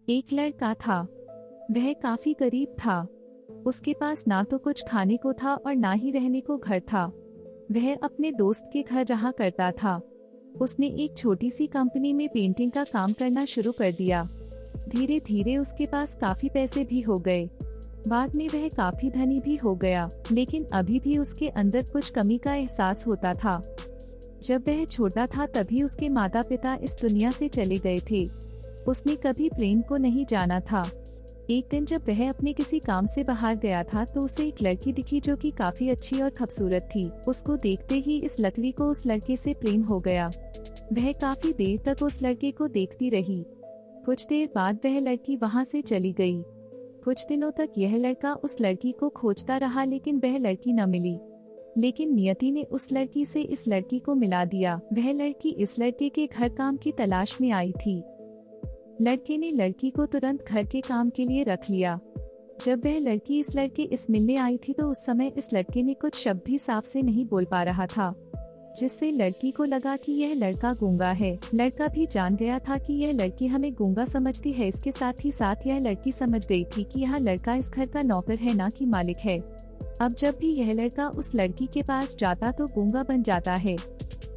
एक लड़का था। वह काफी गरीब था। उसके पास ना तो कुछ खाने को था और ना ही रहने को घर था। वह अपने दोस्त के घर रहा करता था। उसने एक छोटी सी कंपनी में पेंटिंग का काम करना शुरू कर दिया। धीरे धीरे उसके पास काफी पैसे भी हो गए। बाद में वह काफी धनी भी हो गया, लेकिन अभी भी उसके अंदर कुछ कमी का एहसास होता था। जब वह छोटा था तभी उसके माता पिता इस दुनिया से चले गए थे। उसने कभी प्रेम को नहीं जाना था। एक दिन जब वह अपने किसी काम से बाहर गया था तो उसे एक लड़की दिखी जो कि काफी अच्छी और खूबसूरत थी। उसको देखते ही इस लड़की को उस लड़के से प्रेम हो गया। वह काफी देर तक उस लड़के को देखती रही। कुछ देर बाद वह लड़की वहां से चली गई। कुछ दिनों तक यह लड़का उस लड़की को खोजता रहा, लेकिन वह लड़की न मिली। लेकिन नियति ने उस लड़की से इस लड़की को मिला दिया। वह लड़की इस लड़के के घर काम की तलाश में आई थी। लड़के ने लड़की को तुरंत घर के काम के लिए रख लिया। जब वह लड़की इस लड़के इस मिलने आई थी तो उस समय इस लड़के ने कुछ शब्द भी साफ से नहीं बोल पा रहा था, जिससे लड़की को लगा कि यह लड़का गूंगा है। लड़का भी जान गया था कि यह लड़की हमें गूंगा समझती है। इसके साथ ही साथ यह लड़की समझ गई थी कि यह लड़का इस घर का नौकर है, ना कि मालिक है। अब जब भी यह लड़का उस लड़की के पास जाता तो गूंगा बन जाता है।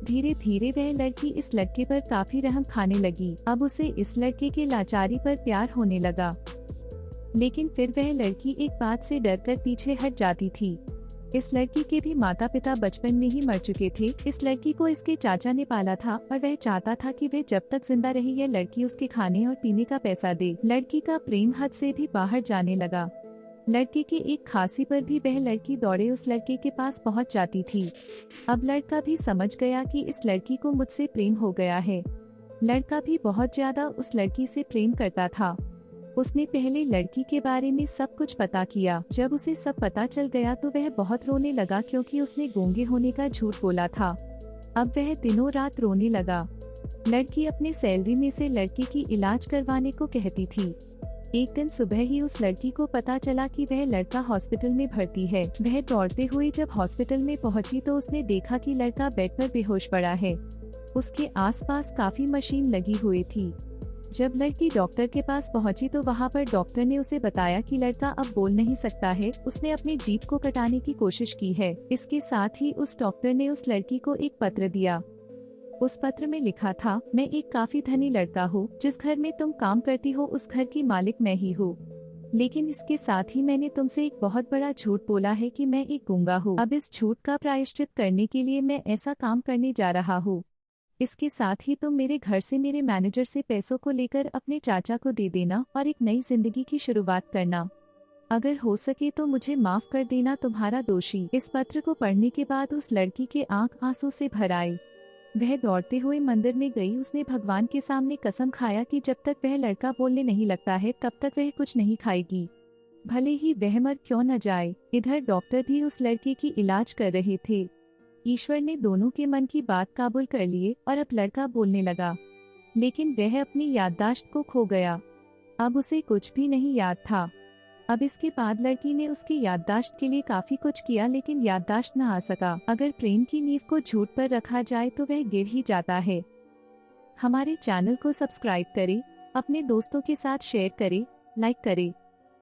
धीरे धीरे वह लड़की इस लड़के पर काफी रहम खाने लगी। अब उसे इस लड़के के लाचारी पर प्यार होने लगा। लेकिन फिर वह लड़की एक बात से डरकर पीछे हट जाती थी। इस लड़की के भी माता पिता बचपन में ही मर चुके थे। इस लड़की को इसके चाचा ने पाला था और वह चाहता था कि वह जब तक जिंदा रही यह लड़की उसके खाने और पीने का पैसा दे। लड़की का प्रेम हद से भी बाहर जाने लगा। लड़के की एक खांसी पर भी वह लड़की दौड़े उस लड़के के पास पहुंच जाती थी। अब लड़का भी समझ गया कि इस लड़की को मुझसे प्रेम हो गया है। लड़का भी बहुत ज्यादा उस लड़की से प्रेम करता था। उसने पहले लड़की के बारे में सब कुछ पता किया। जब उसे सब पता चल गया तो वह बहुत रोने लगा, क्योंकि उसने गूंगे होने का झूठ बोला था। अब वह दिनों रात रोने लगा। लड़की अपने सैलरी में से लड़के की इलाज करवाने को कहती थी। एक दिन सुबह ही उस लड़की को पता चला कि वह लड़का हॉस्पिटल में भर्ती है। वह दौड़ते हुए जब हॉस्पिटल में पहुंची तो उसने देखा कि लड़का बेड पर बेहोश पड़ा है। उसके आसपास काफी मशीन लगी हुई थी। जब लड़की डॉक्टर के पास पहुंची तो वहां पर डॉक्टर ने उसे बताया कि लड़का अब बोल नहीं सकता है। उसने अपनी जीभ को कटाने की कोशिश की है। इसके साथ ही उस डॉक्टर ने उस लड़की को एक पत्र दिया। उस पत्र में लिखा था, मैं एक काफी धनी लड़का हूँ। जिस घर में तुम काम करती हो उस घर की मालिक मैं ही हूँ। लेकिन इसके साथ ही मैंने तुमसे एक बहुत बड़ा झूठ बोला है कि मैं एक गूंगा हूँ। अब इस झूठ का प्रायश्चित करने के लिए मैं ऐसा काम करने जा रहा हूँ। इसके साथ ही तुम मेरे घर से मेरे मैनेजर से पैसों को लेकर अपने चाचा को दे देना और एक नई जिंदगी की शुरुआत करना। अगर हो सके तो मुझे माफ कर देना, तुम्हारा दोषी। इस पत्र को पढ़ने के बाद उस लड़की के आंख आंसू से भर आए। वह दौड़ते हुए मंदिर में गई। उसने भगवान के सामने कसम खाया कि जब तक वह लड़का बोलने नहीं लगता है तब तक वह कुछ नहीं खाएगी, भले ही वह मर क्यों न जाए। इधर डॉक्टर भी उस लड़के की इलाज कर रहे थे। ईश्वर ने दोनों के मन की बात काबूल कर लिए और अब लड़का बोलने लगा, लेकिन वह अपनी याददाश्त को खो गया। अब उसे कुछ भी नहीं याद था। अब इसके बाद लड़की ने उसकी याददाश्त के लिए काफी कुछ किया, लेकिन याददाश्त न आ सका। अगर प्रेम की नींव को झूठ पर रखा जाए तो वह गिर ही जाता है। हमारे चैनल को सब्सक्राइब करें, अपने दोस्तों के साथ शेयर करें, लाइक करें।